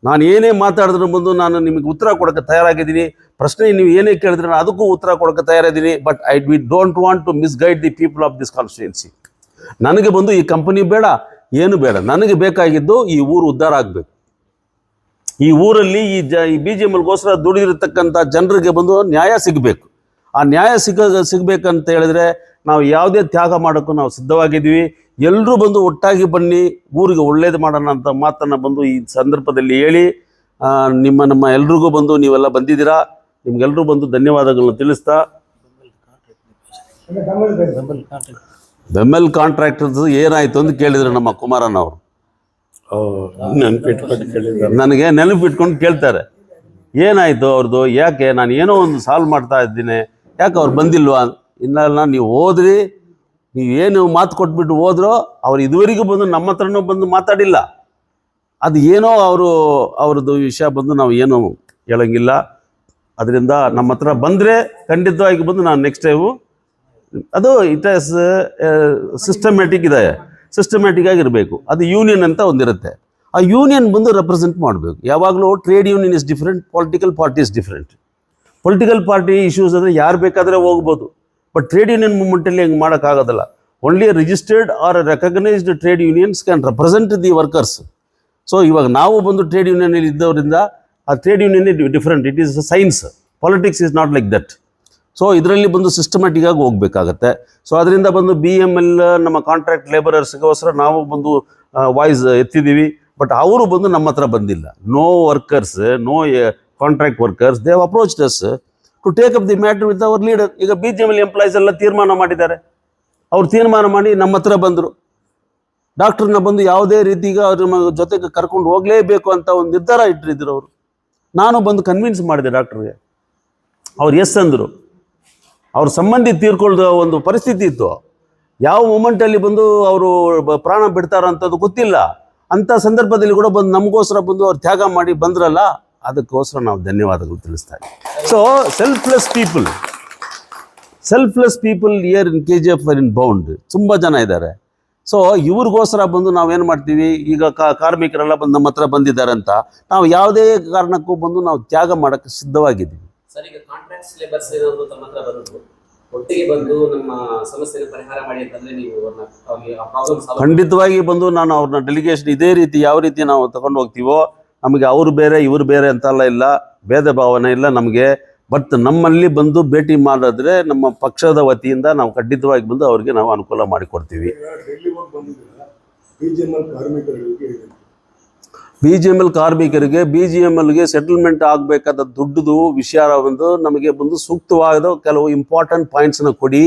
ನಾನು ಏನೇ ಮಾತಾಡಿದ್ರು ಬಂದು ನಾನು ನಿಮಗೆ ಉತ್ತರ ಕೊಡೋಕ್ಕೆ ತಯಾರಾಗಿದ್ದೀನಿ. ಪ್ರಶ್ನೆ ನೀವು ಏನೇ ಕೇಳಿದ್ರೆ ನಾನು ಅದಕ್ಕೂ ಉತ್ತರ ಕೊಡೋಕ್ಕೆ ತಯಾರಿದ್ದೀನಿ. But we don't want to misguide the people of this constituency. ನನಗೆ ಬಂದು ಈ ಕಂಪನಿ ಬೇಡ, ಏನು ಬೇಡ. ನನಗೆ ಬೇಕಾಗಿದ್ದು ಈ ಊರು ಉದ್ಧಾರ ಆಗಬೇಕು. ಈ ಊರಲ್ಲಿ ಈ BGMLಗೋಸ್ಕರ ದುಡಿದಿರತಕ್ಕಂಥ ಜನರಿಗೆ ಬಂದು ನ್ಯಾಯ ಸಿಗಬೇಕು. ಆ ನ್ಯಾಯ ಸಿಗಬೇಕಂತ ಹೇಳಿದ್ರೆ ನಾವು ಯಾವುದೇ ತ್ಯಾಗ ಮಾಡೋಕ್ಕೂ ನಾವು ಸಿದ್ಧವಾಗಿದ್ದೀವಿ. ಎಲ್ಲರೂ ಬಂದು ಒಟ್ಟಾಗಿ ಬನ್ನಿ, ಊರಿಗೆ ಒಳ್ಳೇದು ಮಾಡೋಣ ಅಂತ ಮಾತನ್ನು ಬಂದು ಈ ಸಂದರ್ಭದಲ್ಲಿ ಹೇಳಿ, ನಮ್ಮ ಎಲ್ರಿಗೂ ಬಂದು ನೀವೆಲ್ಲ ಬಂದಿದ್ದೀರಾ, ನಿಮ್ಗೆಲ್ರೂ ಬಂದು ಧನ್ಯವಾದಗಳನ್ನು ತಿಳಿಸ್ತಾ, ಬೆಮ್ಮೆಲ್ ಕಾಂಟ್ರಾಕ್ಟರ್ಸ್ ಏನಾಯಿತು ಅಂತ ಕೇಳಿದ್ರು ನಮ್ಮ ಕುಮಾರಣ್ಣ ಅವರು. ನನಗೆ ನೆನಪಿಟ್ಕೊಂಡು ಕೇಳ್ತಾರೆ, ಏನಾಯಿತು ಅವ್ರದ್ದು, ಯಾಕೆ ನಾನು ಏನೋ ಒಂದು ಸಾಲ್ವ್ ಮಾಡ್ತಾ ಇದ್ದೀನಿ, ಯಾಕೆ ಅವ್ರು ಬಂದಿಲ್ವಾ? ಇಲ್ಲ, ನೀವು ಹೋದ್ರಿ, ನೀವೇನು ಮಾತು ಕೊಟ್ಬಿಟ್ಟು ಹೋದ್ರೋ, ಅವ್ರು ಇದುವರೆಗೂ ಬಂದು ನಮ್ಮ ಹತ್ರನೂ ಬಂದು ಮಾತಾಡಿಲ್ಲ. ಅದು ಏನೋ ಅವ್ರದ್ದು ವಿಷಯ ಬಂದು ನಾವು ಏನೂ ಹೇಳೋಂಗಿಲ್ಲ. ಅದರಿಂದ ನಮ್ಮ ಹತ್ರ ಬಂದರೆ ಖಂಡಿತವಾಗಿ ಬಂದು ನಾನು ನೆಕ್ಸ್ಟ್ ಟೈಮು ಅದು ಇಟ್ ಆಸ್ ಸಿಸ್ಟಮ್ಯಾಟಿಕ್ ಇದೆ, ಸಿಸ್ಟಮ್ಯಾಟಿಕ್ ಆಗಿರಬೇಕು. ಅದು ಯೂನಿಯನ್ ಅಂತ ಒಂದಿರುತ್ತೆ, ಆ ಯೂನಿಯನ್ ಬಂದು ರೆಪ್ರೆಸೆಂಟ್ ಮಾಡಬೇಕು. ಯಾವಾಗಲೂ trade union is different, political party is different. Political party issues ಅಂದರೆ ಯಾರು ಬೇಕಾದರೆ ಹೋಗ್ಬೋದು, ಬಟ್ ಟ್ರೇಡ್ ಯೂನಿಯನ್ ಮೂವ್ಮೆಂಟಲ್ಲಿ ಹಂಗೆ ಮಾಡೋಕ್ಕಾಗೋದಿಲ್ಲ. Only registered or recognised trade unions can represent the workers. So ಇವಾಗ ನಾವು ಬಂದು ಟ್ರೇಡ್ ಯೂನಿಯನ್ ಇದ್ದವರಿಂದ ಆ trade union different, it is science, politics is not like that. So ಇದರಲ್ಲಿ ಬಂದು ಸಿಸ್ಟಮ್ಯಾಟಿಕ್ ಆಗಿ ಹೋಗಬೇಕಾಗತ್ತೆ. ಸೊ ಅದರಿಂದ ಬಂದು BML ನಮ್ಮ ಕಾಂಟ್ರಾಕ್ಟ್ ಲೇಬರರ್ಸ್ಗೋಸ್ಕರ ನಾವು ಬಂದು ವಾಯ್ಸ್ ಎತ್ತಿದ್ದೀವಿ. ಬಟ್ ಅವರು ಬಂದು ನಮ್ಮ ಹತ್ರ ಬಂದಿಲ್ಲ. No workers, no contract workers, they have approached us to take up the matter with our leader. ಈಗ BGML ಎಂಪ್ಲಾಯೀಸ್ ಎಲ್ಲ ತೀರ್ಮಾನ ಮಾಡಿದ್ದಾರೆ. ಅವ್ರು ತೀರ್ಮಾನ ಮಾಡಿ ನಮ್ಮ ಹತ್ರ ಬಂದರು. ಡಾಕ್ಟ್ರನ್ನ ಬಂದು ಯಾವುದೇ ರೀತಿಗೆ ಅವ್ರ ಜೊತೆಗೆ ಕರ್ಕೊಂಡು ಹೋಗಲೇಬೇಕು ಅಂತ ಒಂದು ನಿರ್ಧಾರ ಇಟ್ಟಿದ್ರು ಅವರು. ನಾನು ಬಂದು ಕನ್ವಿನ್ಸ್ ಮಾಡಿದೆ ಡಾಕ್ಟ್ರಿಗೆ. ಅವ್ರು ಎಸ್ ಅಂದರು. ಅವ್ರ ಸಂಬಂಧಿ ತೀರ್ಕೊಳ್ಳೋ ಒಂದು ಪರಿಸ್ಥಿತಿ ಇತ್ತು. ಯಾವ ಮೂಮೆಂಟಲ್ಲಿ ಬಂದು ಅವರು ಪ್ರಾಣ ಬಿಡ್ತಾರೋ ಅಂಥದ್ದು ಗೊತ್ತಿಲ್ಲ. ಅಂಥ ಸಂದರ್ಭದಲ್ಲಿ ಕೂಡ ಬಂದು ನಮಗೋಸ್ಕರ ಬಂದು ಅವ್ರು ತ್ಯಾಗ ಮಾಡಿ ಬಂದ್ರಲ್ಲ, ಅದಕ್ಕೋಸ್ಕರ ನಾವು ಧನ್ಯವಾದಗಳು ತಿಳಿಸ್ತಾ ಇದ್ದೀವಿ. ಸೊ ಸೆಲ್ಫ್ಲೆಸ್ ಪೀಪಲ್ ಇಯರ್ ಇನ್ KGF ಇನ್ ಬೌಂಡ್ ತುಂಬ ಜನ ಇದ್ದಾರೆ. ಸೊ ಇವ್ರಿಗೋಸ್ಕರ ಬಂದು ನಾವೇನು ಮಾಡ್ತೀವಿ, ಈಗ ಕಾರ್ಮಿಕರೆಲ್ಲ ಬಂದು ನಮ್ಮ ಹತ್ರ ಬಂದಿದ್ದಾರೆ ಅಂತ ನಾವು ಯಾವುದೇ ಕಾರಣಕ್ಕೂ ಬಂದು ನಾವು ತ್ಯಾಗ ಮಾಡೋಕ್ಕೆ ಸಿದ್ಧವಾಗಿದ್ದೀವಿ. ಸರ್, ಈಗ ಕಾಂಟ್ರಾಕ್ಟ್ಸ್ ಲೇಬರ್ಸ್ ಏನಾದ್ರು ತಮ್ಮ ಹತ್ರ ಬಂದು ಒಟ್ಟಿಗೆ ಬಂದು ನಮ್ಮ ಸಮಸ್ಯೆನ ಪರಿಹಾರ ಮಾಡಿ ಅಂತಂದ್ರೆ ನೀವು ಖಂಡಿತವಾಗಿ ಬಂದು ನಾನು ಅವ್ರನ್ನ ಡೆಲಿಗೇಷನ್ ಇದೇ ರೀತಿ ಯಾವ ರೀತಿ ನಾವು ತಗೊಂಡು ಹೋಗ್ತೀವೋ, ನಮಗೆ ಅವರು ಬೇರೆ ಇವರು ಬೇರೆ ಅಂತೆಲ್ಲ ಇಲ್ಲ, ಭೇದ ಭಾವನೆ ಇಲ್ಲ ನಮಗೆ. ಬಟ್ ನಮ್ಮಲ್ಲಿ ಬಂದು ಭೇಟಿ ಮಾಡಿದ್ರೆ ನಮ್ಮ ಪಕ್ಷದ ವತಿಯಿಂದ ನಾವು ಖಂಡಿತವಾಗಿ ಬಂದು ಅವ್ರಿಗೆ ನಾವು ಅನುಕೂಲ ಮಾಡಿಕೊಡ್ತೀವಿ. BGML ಕಾರ್ಮಿಕರಿಗೆ BGMLಗೆ ಸೆಟಲ್ಮೆಂಟ್ ಆಗಬೇಕಾದ ದುಡ್ಡುದು ವಿಷಯ ಬಂದು ನಮಗೆ ಬಂದು ಸೂಕ್ತವಾದ ಕೆಲವು ಇಂಪಾರ್ಟೆಂಟ್ ಪಾಯಿಂಟ್ಸ್ನ ಕೊಡಿ.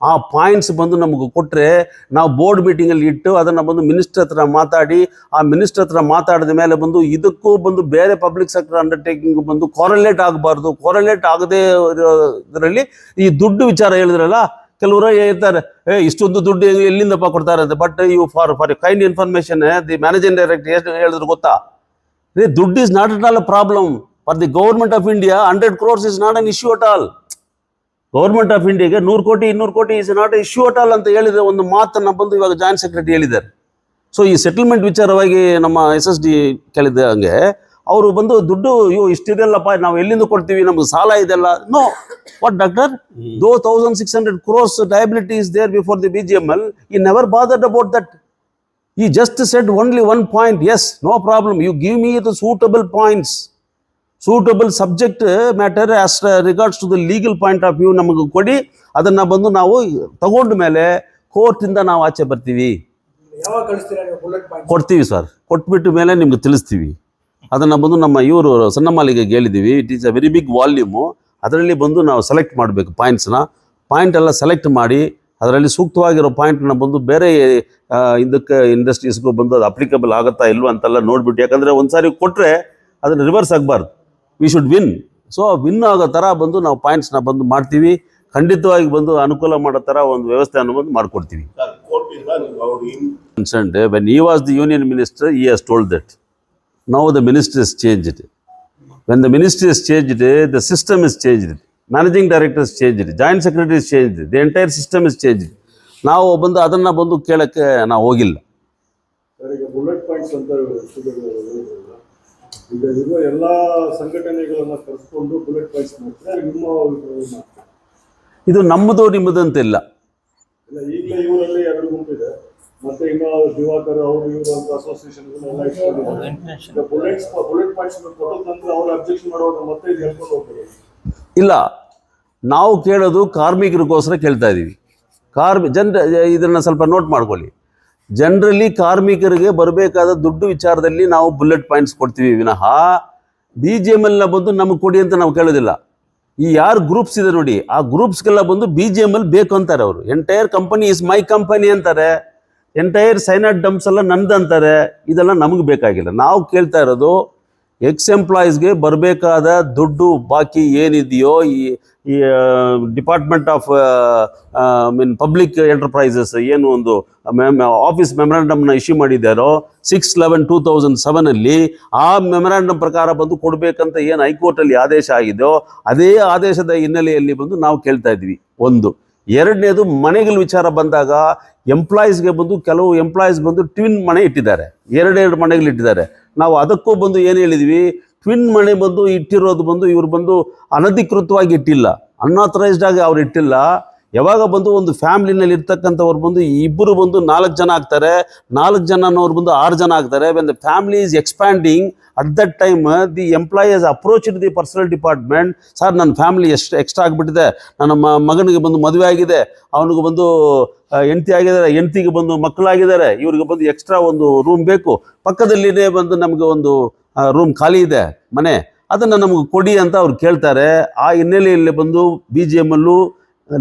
ಆ ಪಾಯಿಂಟ್ಸ್ ಬಂದು ನಮಗೆ ಕೊಟ್ಟರೆ ನಾವು ಬೋರ್ಡ್ ಮೀಟಿಂಗಲ್ಲಿ ಇಟ್ಟು ಅದನ್ನು ಬಂದು ಮಿನಿಸ್ಟರ್ ಹತ್ರ ಮಾತಾಡಿ, ಆ ಮಿನಿಸ್ಟರ್ ಹತ್ರ ಮಾತಾಡಿದ ಮೇಲೆ ಬಂದು ಇದಕ್ಕೂ ಬಂದು ಬೇರೆ ಪಬ್ಲಿಕ್ ಸೆಕ್ಟರ್ ಅಂಡರ್ಟೇಕಿಂಗ್ ಬಂದು ಕೋರಲೇಟ್ ಆಗಬಾರ್ದು. ಕೋರಲೇಟ್ ಆಗದೆ ಇದರಲ್ಲಿ ಈ ದುಡ್ಡು ವಿಚಾರ ಹೇಳಿದ್ರಲ್ಲ, ಕೆಲವರು ಹೇಳ್ತಾರೆ ಇಷ್ಟೊಂದು ದುಡ್ಡು ಎಲ್ಲಿಂದಪ್ಪ ಕೊಡ್ತಾರೆ ಅಂತ. ಬಟ್ ಇವು for kind information the managing director ಎಷ್ಟು ಹೇಳಿದ್ರು ಗೊತ್ತಾ, ದುಡ್ಡು is not at all a problem for the government of India. 100 crores is not an issue at all. Government of ಇಂಡಿಯಾಗೆ 100 ಕೋಟಿ 200 ಕೋಟಿ is not A issue at all ಅಂತ ಹೇಳಿದ್ರೆ ಒಂದು ಮಾತನ್ನು ಬಂದು ಇವಾಗ ಜಾಯಿಂಟ್ ಸೆಕ್ರೆಟರಿ ಹೇಳಿದ್ದಾರೆ. ಸೊ ಈ ಸೆಟಲ್ಮೆಂಟ್ ವಿಚಾರವಾಗಿ ನಮ್ಮ SSD ಕೇಳಿದ ಹಂಗೆ ಅವರು ಬಂದು ದುಡ್ಡು ಇಷ್ಟಿದೆಲ್ಲಪ್ಪ, ನಾವು ಎಲ್ಲಿಂದ ಕೊಡ್ತೀವಿ, ನಮ್ಗೆ ಸಾಲ ಇದೆಲ್ಲ. ನೋ, ವಾಟ್ ಡಾಕ್ಟರ್, ದೋ 1600 crores liability is there before the BGML. He never bothered about that. He just said only one point, yes, no problem, you give me the suitable points, suitable subject matter as regards to the legal point of view ನಮಗೆ ಕೊಡಿ, ಅದನ್ನು ಬಂದು ನಾವು ತಗೊಂಡ ಮೇಲೆ ಕೋರ್ಟಿಂದ ನಾವು ಆಚೆ ಬರ್ತೀವಿ. ಕೊಡ್ತೀವಿ ಸರ್, ಕೊಟ್ಬಿಟ್ಟು ಮೇಲೆ ನಿಮ್ಗೆ ತಿಳಿಸ್ತೀವಿ. ಅದನ್ನು ಬಂದು ನಮ್ಮ ಇವರು ಸಣ್ಣ ಮಾಲಿಗೆಗೆ ಹೇಳಿದ್ದೀವಿ. It is a very big volume. ಅದರಲ್ಲಿ ಬಂದು ನಾವು ಸೆಲೆಕ್ಟ್ ಮಾಡಬೇಕು ಪಾಯಿಂಟ್ ಎಲ್ಲ ಸೆಲೆಕ್ಟ್ ಮಾಡಿ ಅದರಲ್ಲಿ ಸೂಕ್ತವಾಗಿರೋ ಪಾಯಿಂಟ್ನ ಬಂದು ಬೇರೆ ಇದಕ್ಕೆ ಇಂಡಸ್ಟ್ರೀಸ್ಗೂ ಬಂದು ಅದು ಅಪ್ಲಿಕಬಲ್ ಆಗುತ್ತಾ ಇಲ್ವ ಅಂತೆಲ್ಲ ನೋಡಿಬಿಟ್ಟು, ಯಾಕಂದರೆ ಒಂದು ಸಾರಿ ಕೊಟ್ಟರೆ ಅದನ್ನು ರಿವರ್ಸ್ ಆಗಬಾರ್ದು. We should win. So win ಆಗೋ ಥರ ಬಂದು ನಾವು ಪಾಯಿಂಟ್ಸ್ನ ಬಂದು ಮಾಡ್ತೀವಿ. ಖಂಡಿತವಾಗಿ ಬಂದು ಅನುಕೂಲ ಮಾಡೋ ಥರ ಒಂದು ವ್ಯವಸ್ಥೆಯನ್ನು ಬಂದು ಮಾಡಿಕೊಡ್ತೀವಿ. When he was the union minister, he has told that. Now the ministry has changed. When the ministry has changed, the system is changed. Managing director has changed. Joint secretary is changed. The entire system is changed. ನಾವು ಬಂದು ಅದನ್ನು ಬಂದು ಕೇಳೋಕ್ಕೆ ನಾವು ಹೋಗಿಲ್ಲ. ಈಗ bullet points ಅಂತ ಈಗ ಇರುವ ಎಲ್ಲ ಸಂಘಟನೆಗಳನ್ನ ಕರೆಸ್ಕೊಂಡು ಬುಲೆಟ್ ಪಾಯಿಂಟ್ಸ್ ಮಾಡ್ತಾರೆ. ನಿಮ್ಮ ಇದು ನಮ್ಮದು ನಿಮ್ಮದು ಅಂತಿಲ್ಲ. ಇಲ್ಲ, ಈಗಲೇ ಇವರಲ್ಲಿ 2 ಗುಂಪಿದೆ, ಮತ್ತೆ ಇನ್ನೂ ದಿವಾಕರ್ ಅವರು ಇವರು ಅಂತ ಅಸೋಸಿಯೇಷನ್ ಬುಲೆಟ್ ಪಾಯಿಂಟ್ಸ್ ಕೊಟ್ಟದ ನಂತರ ಅವ್ರು ಅಬ್ಜೆಕ್ಷನ್ ಮಾಡುವಾಗ ಮತ್ತೆ ಇದು ಹೇಳ್ಕೊಂಡು ಹೋಗ್ತಾರೆ. ಇಲ್ಲ, ನಾವು ಕೇಳೋದು ಕಾರ್ಮಿಕರಿಗೋಸ್ಕರ ಕೇಳ್ತಾ ಇದ್ದೀವಿ. ಇದನ್ನು ಸ್ವಲ್ಪ ನೋಟ್ ಮಾಡ್ಕೊಳ್ಳಿ. ಜನರಲಿ ಕಾರ್ಮಿಕರಿಗೆ ಬರಬೇಕಾದ ದುಡ್ಡು ವಿಚಾರದಲ್ಲಿ ನಾವು ಬುಲೆಟ್ ಪಾಯಿಂಟ್ಸ್ ಕೊಡ್ತೀವಿ ವಿನಃ BGML ಬಂದು ನಮಗೆ ಕೊಡಿ ಅಂತ ನಾವು ಕೇಳೋದಿಲ್ಲ. ಈ ಯಾರು ಗ್ರೂಪ್ಸ್ ಇದೆ ನೋಡಿ, ಆ ಗ್ರೂಪ್ಸ್ಗೆಲ್ಲ ಬಂದು BGML ಬೇಕು ಅಂತಾರೆ. ಅವರು entire company is my company ಅಂತಾರೆ, ಎಂಟೈರ್ ಸೈನೈಡ್ ಡಂಪ್ಸ್ ಎಲ್ಲ ನಂದು ಅಂತಾರೆ. ಇದೆಲ್ಲ ನಮಗೆ ಬೇಕಾಗಿಲ್ಲ. ನಾವು ಕೇಳ್ತಾ ಇರೋದು ಎಂಪ್ಲಾಯೀಸ್ಗೆ ಬರಬೇಕಾದ ದುಡ್ಡು ಬಾಕಿ ಏನಿದೆಯೋ ಈ ಡಿಪಾರ್ಟ್ಮೆಂಟ್ ಆಫ್ ಪಬ್ಲಿಕ್ ಎಂಟರ್ಪ್ರೈಸಸ್ ಏನು ಒಂದು ಆಫೀಸ್ ಮೆಮೊರಾಂಡಮ್ನ ಇಶ್ಯೂ ಮಾಡಿದ್ದಾರೋ 6/11/2007 ಆ ಮೆಮೊರಾಂಡಮ್ ಪ್ರಕಾರ ಬಂದು ಕೊಡಬೇಕಂತ ಏನು ಹೈಕೋರ್ಟಲ್ಲಿ ಆದೇಶ ಆಗಿದೆಯೋ ಅದೇ ಆದೇಶದ ಹಿನ್ನೆಲೆಯಲ್ಲಿ ಬಂದು ನಾವು ಕೇಳ್ತಾ ಇದ್ವಿ. ಒಂದು. ಎರಡನೇದು, ಮನೆಗಳ ವಿಚಾರ ಬಂದಾಗ ಎಂಪ್ಲಾಯೀಸ್ಗೆ ಬಂದು ಕೆಲವು ಎಂಪ್ಲಾಯೀಸ್ ಬಂದು ಟ್ವಿನ್ ಮನೆ ಇಟ್ಟಿದ್ದಾರೆ, 2 ಮನೆಗಳು ಇಟ್ಟಿದ್ದಾರೆ. ನಾವು ಅದಕ್ಕೂ ಬಂದು ಏನು ಹೇಳಿದ್ವಿ, ಟ್ವಿನ್ ಮನೆ ಬಂದು ಇಟ್ಟಿರೋದು ಬಂದು ಇವರು ಬಂದು ಅನಧಿಕೃತವಾಗಿ ಇಟ್ಟಿಲ್ಲ, ಅನ್ಆಥರೈಸ್ಡ್ ಆಗಿ ಅವ್ರು ಇಟ್ಟಿಲ್ಲ. ಯಾವಾಗ ಬಂದು ಒಂದು ಫ್ಯಾಮಿಲಿನಲ್ಲಿ ಇರ್ತಕ್ಕಂಥವ್ರು ಬಂದು ಇಬ್ಬರು ಬಂದು 4 ಜನ ಆಗ್ತಾರೆ, 4 ಜನನವ್ರು ಬಂದು 6 ಜನ ಆಗ್ತಾರೆ. When the family is expanding, at that time the employee has approached the personnel department. Sir, ನನ್ನ ಫ್ಯಾಮಿಲಿ ಎಕ್ಸ್ಟ್ರಾ ಆಗಿಬಿಟ್ಟಿದೆ, ನನ್ನ ಮಗನಿಗೆ ಬಂದು ಮದುವೆ ಆಗಿದೆ, ಅವನಿಗೆ ಬಂದು ಹೆಂಡತಿ ಆಗಿದ್ದಾರೆ, ಹೆಂಡತಿಗೆ ಬಂದು ಮಕ್ಕಳಾಗಿದ್ದಾರೆ, ಇವ್ರಿಗೆ ಬಂದು ಎಕ್ಸ್ಟ್ರಾ ಒಂದು ರೂಮ್ ಬೇಕು, ಪಕ್ಕದಲ್ಲಿನೇ ಬಂದು ನಮಗೆ ಒಂದು ರೂಮ್ ಖಾಲಿ ಇದೆ ಮನೆ, ಅದನ್ನು ನಮಗೆ ಕೊಡಿ ಅಂತ ಅವ್ರು ಕೇಳ್ತಾರೆ. ಆ ಹಿನ್ನೆಲೆಯಲ್ಲಿ ಬಂದು BGML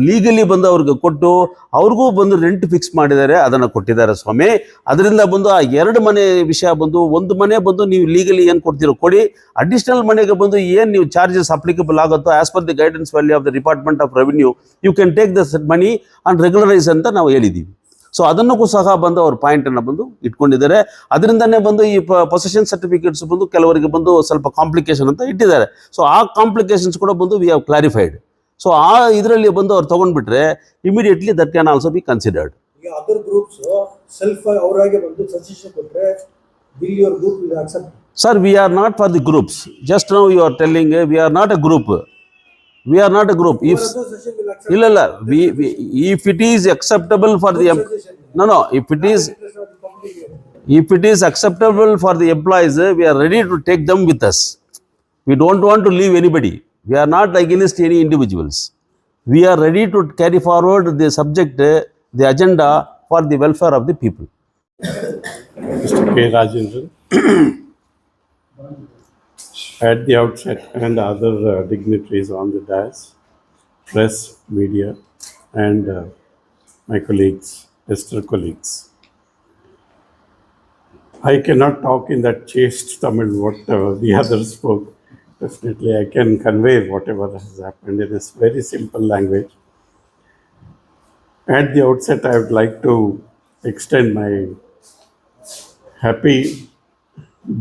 ಲೀಗಲಿ ಬಂದು ಅವ್ರಿಗೆ ಕೊಟ್ಟು ಅವ್ರಿಗೂ ಬಂದು ರೆಂಟ್ ಫಿಕ್ಸ್ ಮಾಡಿದ್ದಾರೆ, ಅದನ್ನು ಕೊಟ್ಟಿದ್ದಾರೆ ಸ್ವಾಮಿ. ಅದರಿಂದ ಬಂದು ಆ 2 ಮನೆ ವಿಷಯ ಬಂದು, ಒಂದು ಮನೆ ಬಂದು ನೀವು ಲೀಗಲಿ ಏನು ಕೊಡ್ತೀರೋ ಕೊಡಿ, ಅಡಿಷ್ನಲ್ ಮನೆಗೆ ಬಂದು ಏನು ನೀವು ಚಾರ್ಜಸ್ ಅಪ್ಲಿಕಬಲ್ ಆಗುತ್ತೋ as per the guidance value of the department of revenue you can take the money and regularise ಅಂತ ನಾವು ಹೇಳಿದ್ದೀವಿ. ಸೊ ಅದನ್ನೂ ಸಹ ಬಂದು ಅವ್ರ ಪಾಯಿಂಟನ್ನು ಬಂದು ಇಟ್ಕೊಂಡಿದ್ದಾರೆ. ಅದರಿಂದನೇ ಬಂದು ಈ ಪೊಸೆಷನ್ ಸರ್ಟಿಫಿಕೇಟ್ಸ್ ಬಂದು ಕೆಲವರಿಗೆ ಬಂದು ಸ್ವಲ್ಪ ಕಾಂಪ್ಲಿಕೇಶನ್ ಅಂತ ಇಟ್ಟಿದ್ದಾರೆ. ಸೊ ಆ ಕಾಂಪ್ಲಿಕೇಶನ್ಸ್ ಕೂಡ ಬಂದು ವಿ ಹ್ಯಾವ್ ಕ್ಲಾರಿಫೈಡ್. ಸೊ ಆ ಇದರಲ್ಲಿ ಬಂದು ಅವ್ರು ತೊಗೊಂಡ್ಬಿಟ್ರೆ immediately that can also be considered. ಈಗ ಅದರ್ ಗ್ರೂಪ್ಸ್ ಸೆಲ್ಫ್ ಅವರಾಗೆ ಬಂದು ಸಜೆಷನ್ ಕೊಟ್ಟರೆ will your group will accept? Sir, we are not for the groups. Just now you are telling we are not a group. We are not a group. If it is acceptable for the if it is acceptable for the employees, we are ready to take them with us. We don't want to leave anybody. We are not against any individuals. We are ready to carry forward the subject, the agenda for the welfare of the people. Mr. K. Rajendran, at the outset, and other dignitaries on the dais, press, media, and my colleagues, esteemed colleagues. I cannot talk in that chaste Tamil what the others spoke. Definitely, I can convey whatever has happened in this very simple language. At the outset, I would like to extend my happy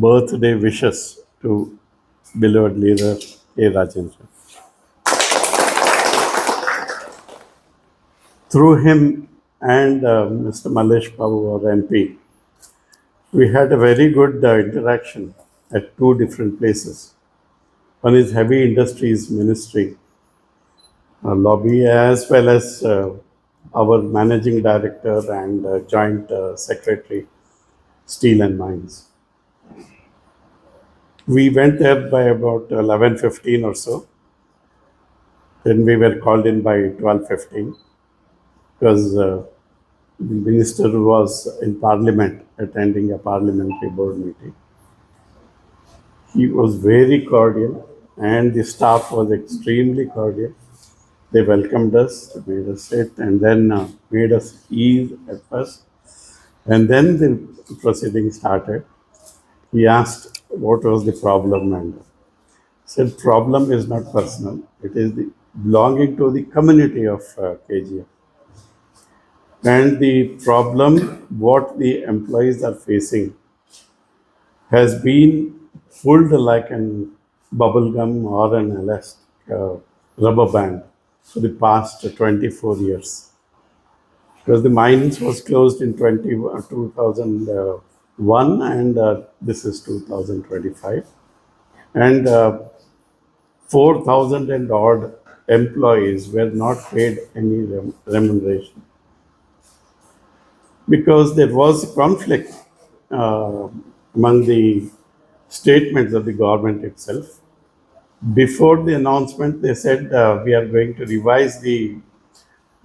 birthday wishes to beloved leader A. Rajendra. Through him and Mr. Malesh Babu, our MP, we had a very good interaction at 2 different places. One is Heavy Industries Ministry lobby, as well as our Managing Director and Joint Secretary, Steel and Mines. We went there by about 11:15 or so. Then we were called in by 12:15 because the minister was in Parliament attending a parliamentary board meeting. He was very cordial and the staff was extremely cordial. They welcomed us, made us sit, and then made us ease at first. And then the proceeding started. He asked what was the problem, and said problem is not personal, it is belonging to the community of KGF. And the problem what the employees are facing has been pulled like an bubble gum or an elastic rubber band for the past 24 years. because the mines was closed in 2001 and this is 2025. And 4,000 and odd employees were not paid any remuneration because there was a conflict among the statements of the government itself. Before the announcement, they said we are going to revise the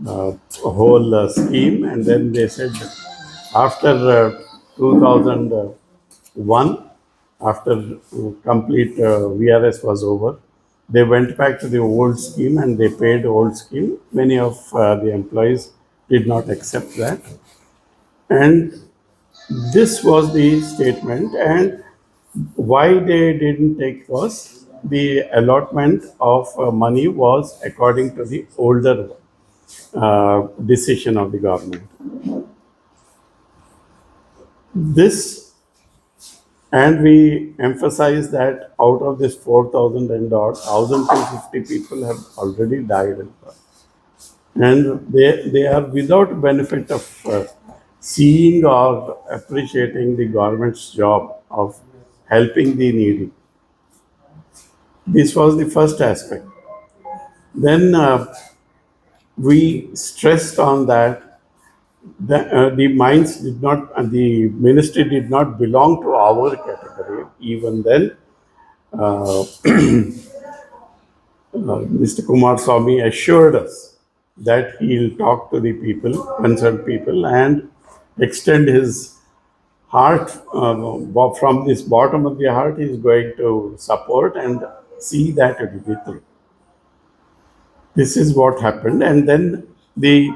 whole scheme, and then they said after 2001, after complete VRS was over, they went back to the old scheme and they paid old scheme. Many of the employees did not accept that, and this was the statement. And why they didn't take was the allotment of money was according to the older decision of the government. This, and we emphasize that out of this 4,000 and odd, 1,250 people have already died, and they are without benefit of seeing or appreciating the government's job of helping the needy. This was the first aspect. Then we stressed on that the mines did not, the ministry did not belong to our category. Even then, Mr. Kumar Swamy assured us that he'll talk to the people, concerned people, and extend his heart from this bottom of the heart. He is going to support and see that it will be through. This is what happened. And then the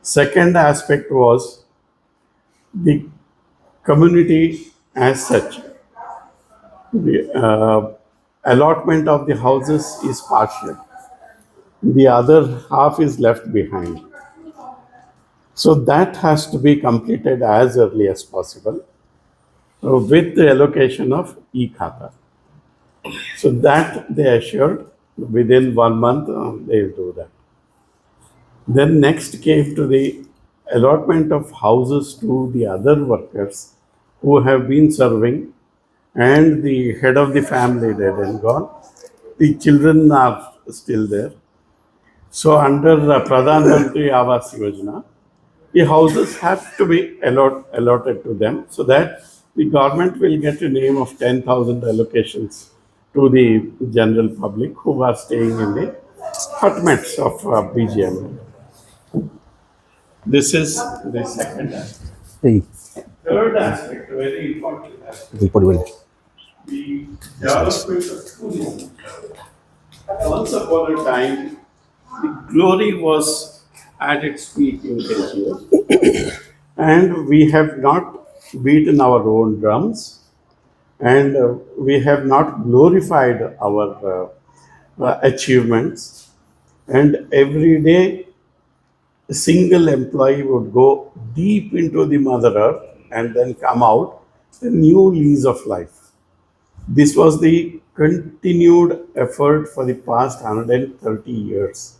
second aspect was the community as such. The allotment of the houses is partial. The other half is left behind. So that has to be completed as early as possible with the allocation of e-Khata. So that they assured within 1 month they will do that. Then next came to the allotment of houses to the other workers who have been serving, and the head of the family dead and gone. The children are still there. So under Pradhan Mantri Awas Yojana, the houses have to be allotted to them, so that the government will get a name of 10,000 allocations to the general public who are staying in the hutments of BGM. This is the second aspect. Hey, Third aspect, very important aspect, put it the development of tourism. Once upon a time, the glory was at its peak in Kashmir, and we have not beaten our own drums, and we have not glorified our achievements. And every day, a single employee would go deep into the Mother Earth and then come out a new lease of life. This was the continued effort for the past 130 years.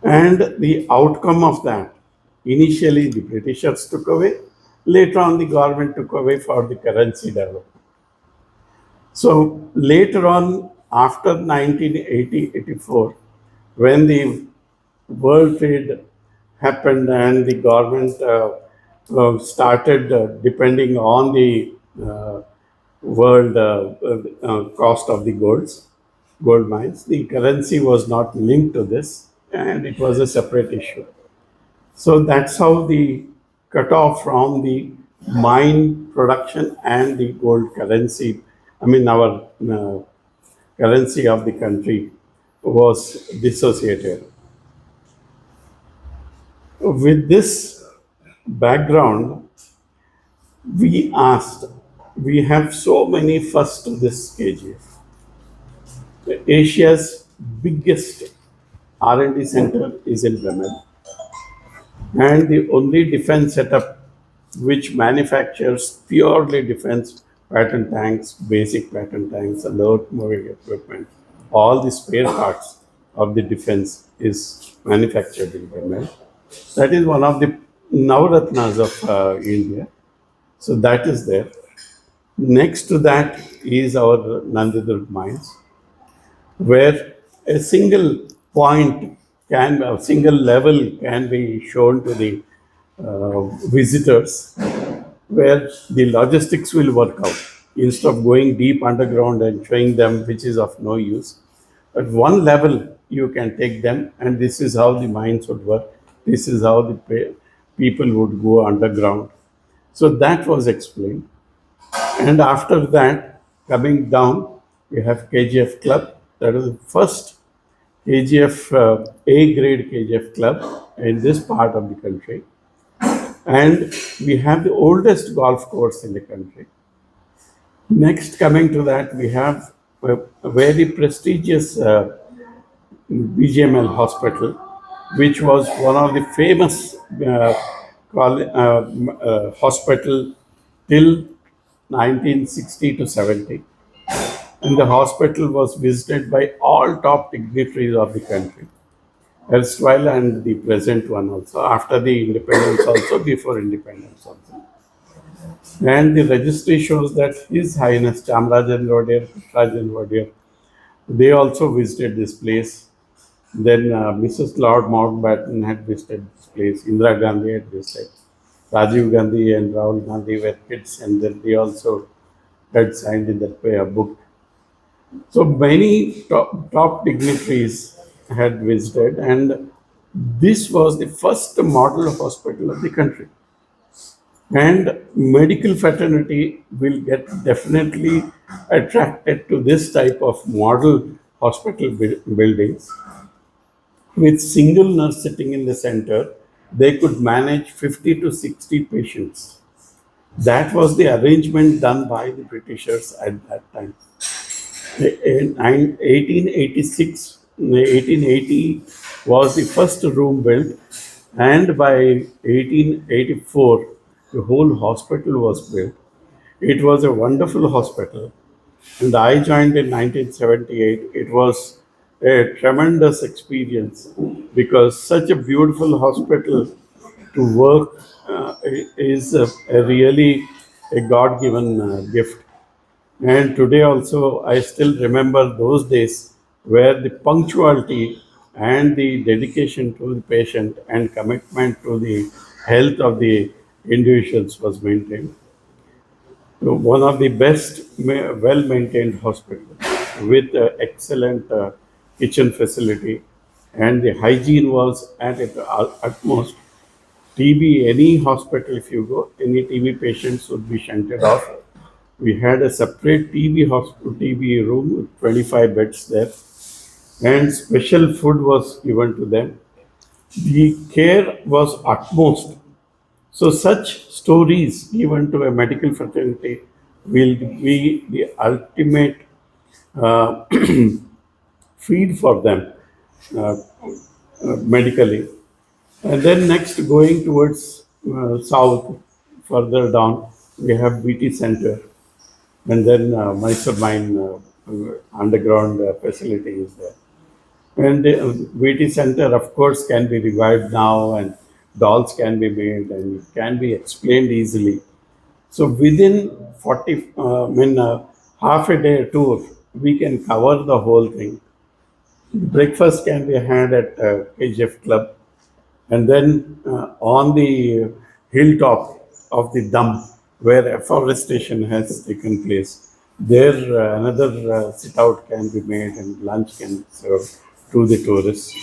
And the outcome of that, initially the Britishers took away, later on the government took away for the currency development. So later on, after 1980-84, when the World Trade happened and the government started depending on the world cost of the gold mines, the currency was not linked to this, and it was a separate issue. So that's how the cutoff from the mine production and the gold currency, our currency of the country, was dissociated. With this background, we asked, we have so many firsts to this KGF. Asia's biggest R&D center is in Bemen, and the only defense setup which manufactures purely defense pattern tanks, basic pattern tanks, alert moving equipment, all the spare parts of the defense is manufactured in Bemen. That is one of the Navaratnas of India. So that is there. Next to that is our Nandidurg mines, where a single point can, a single level can be shown to the visitors, where the logistics will work out instead of going deep underground and showing them, which is of no use. At one level, you can take them, and this is how the mines would work. This is how the people would go underground. So that was explained. And after that, coming down, we have KGF Club. That is the first KGF, A grade KGF club in this part of the country. And we have the oldest golf course in the country. Next, coming to that, we have a very prestigious BGML hospital, which was one of the famous hospital till 1960 to 70. And the hospital was visited by all top dignitaries of the country, erstwhile and the present one also, after the independence also, before independence also. And the registry shows that His Highness Rajendra, Rajendra, they also visited this place. Then Mrs. Lord Mountbatten had visited this place. Indira Gandhi had visited. Rajiv Gandhi and Rahul Gandhi were kids, and then they also had signed in that book. So many top dignitaries had visited, and this was the first model hospital of the country. And medical fraternity will get definitely attracted to this type of model hospital buildings. With single nurse sitting in the center, they could manage 50 to 60 patients. That was the arrangement done by the Britishers at that time. In 1886, 1880 was the first room built, and by 1884, the whole hospital was built. It was a wonderful hospital, and I joined in 1978. It was a tremendous experience because such a beautiful hospital to work is a really a God-given gift. And today also, I still remember those days where the punctuality and the dedication to the patient and commitment to the health of the individuals was maintained. So one of the best, well-maintained hospitals with excellent kitchen facility, and the hygiene was at its utmost. TB, any hospital if you go, any TB patients would be shunted off. We had a separate TB hospital, TB room with 25 beds there, and special food was given to them. The care was utmost. So such stories given to a medical fraternity will be the ultimate uh, feed for them medically. And then next, going towards south, further down, we have BT Center, and then Mysore Mine underground facility is there. And VT Center, of course, can be revived now, and dolls can be made, and it can be explained easily. So within 40, half a day tour, we can cover the whole thing. Breakfast can be had at KGF Club, and then on the hilltop of the dump where afforestation has taken place, there another sit out can be made and lunch can be served to the tourists.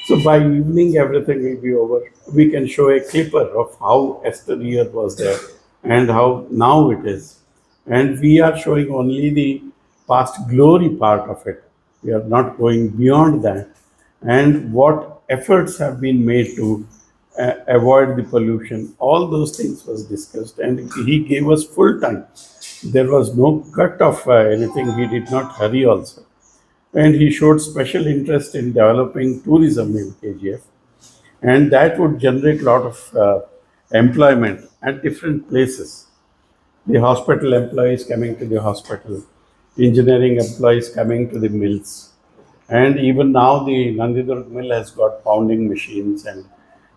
So by evening, everything will be over. We can show a clipper of how yesteryear was there and how now it is. And we are showing only the past glory part of it. We are not going beyond that. And what efforts have been made to avoid the pollution, all those things was discussed. And he gave us full time. There was no cut of anything. He did not hurry also. And he showed special interest in developing tourism in KGF, and that would generate a lot of employment at different places. The hospital employees coming to the hospital, engineering employees coming to the mills, and even now the Nandidurg mill has got pounding machines, and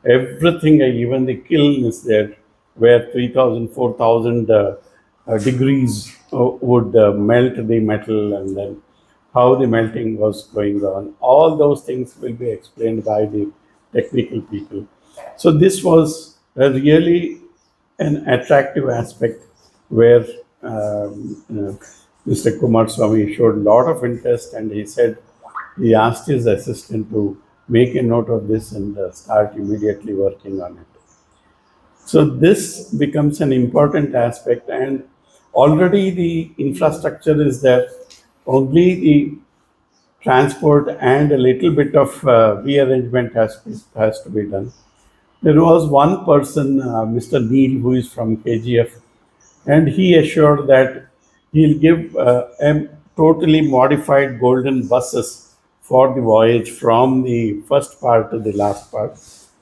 everything, even the kiln is there, where 3,000, 4,000 degrees would melt the metal, and then how the melting was going on. All those things will be explained by the technical people. So this was a really an attractive aspect where Mr. Kumar Swami showed a lot of interest, and he said he asked his assistant to make a note of this and start immediately working on it. So this becomes an important aspect, and already the infrastructure is there. Only the transport and a little bit of rearrangement has to be done. There was one person, Mr. Neil, who is from KGF, and he assured that he'll give a totally modified golden buses for the voyage from the first part to the last part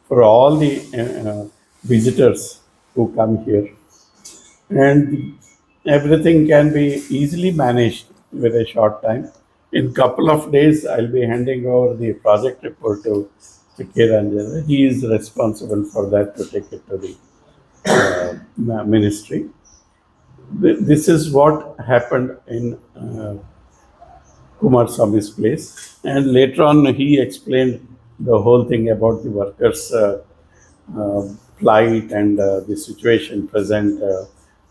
for all the visitors who come here. And everything can be easily managed with a short time. In couple of days, I'll be handing over the project report to K. Rajendra. He is responsible for that to take it to the ministry. This is what happened in Kumar Swami's place. And later on, he explained the whole thing about the workers' plight and the situation present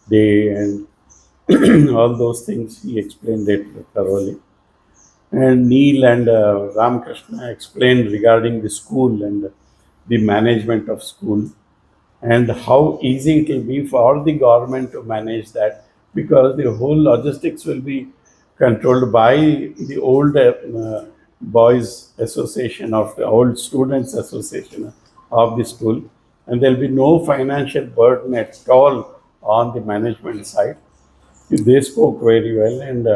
day and all those things. He explained it thoroughly. And Neil and Ramakrishna explained regarding the school and the management of school, and how easy it will be for the government to manage that, because the whole logistics will be controlled by the old boys association of the old students association of the school, and there will be no financial burden at all on the management side. They spoke very well, and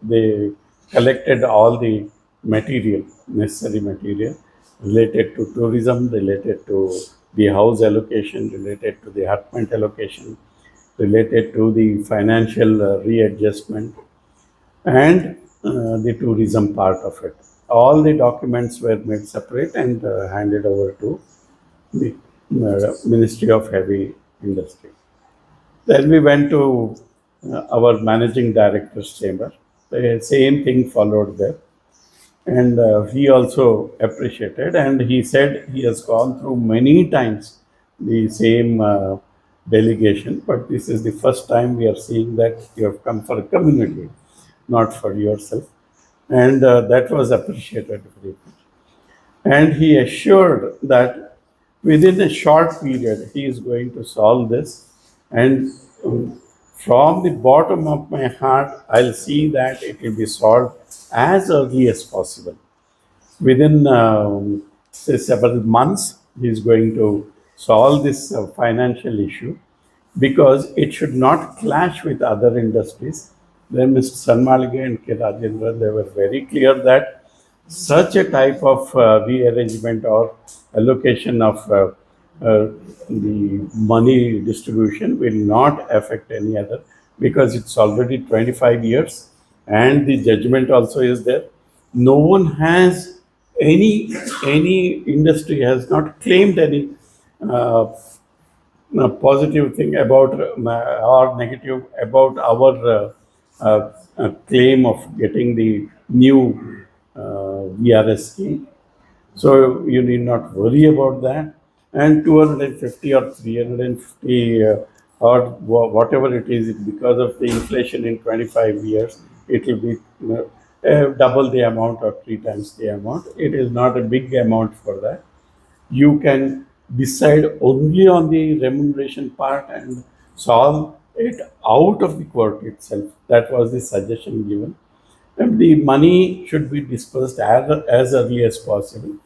they collected all the material, necessary material related to tourism, related to the house allocation, related to the apartment allocation, related to the financial readjustment, and the tourism part of it. All the documents were made separate and handed over to the Ministry of Heavy Industry. Then we went to our managing director's chamber. The same thing followed there. And he also appreciated, and he said he has gone through many times the same delegation, but this is the first time we are seeing that you have come for a community, not for yourself. And that was appreciated very much. And he assured that within a short period, he is going to solve this. And from the bottom of my heart, I'll see that it will be solved as early as possible. Within, say, several months, he is going to solve this financial issue, because it should not clash with other industries. Then Mr. Sanmalige and K. Rajendra, they were very clear that such a type of rearrangement or allocation of the money distribution will not affect any other, because it's already 25 years and the judgment also is there. No one has any industry has not claimed any positive thing about or negative about our claim of getting the new VRS scheme. So you need not worry about that. And 250 or 350 or whatever it is, because of the inflation in 25 years, it will be double the amount or 3 times the amount. It is not a big amount for that. You can decide only on the remuneration part and solve it out of the court itself. That was the suggestion given. And the money should be dispersed as early as possible,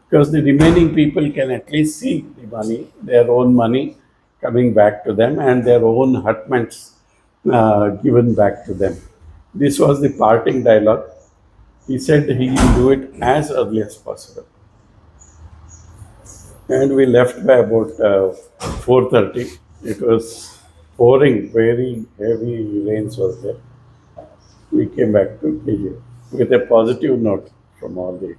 because the remaining people can at least see the money, their own money coming back to them, and their own hutments given back to them. This was the parting dialogue. He said he will do it as early as possible. And we left by about 4:30. It was pouring, very heavy rains was there. We came back to KJ with a positive note from all the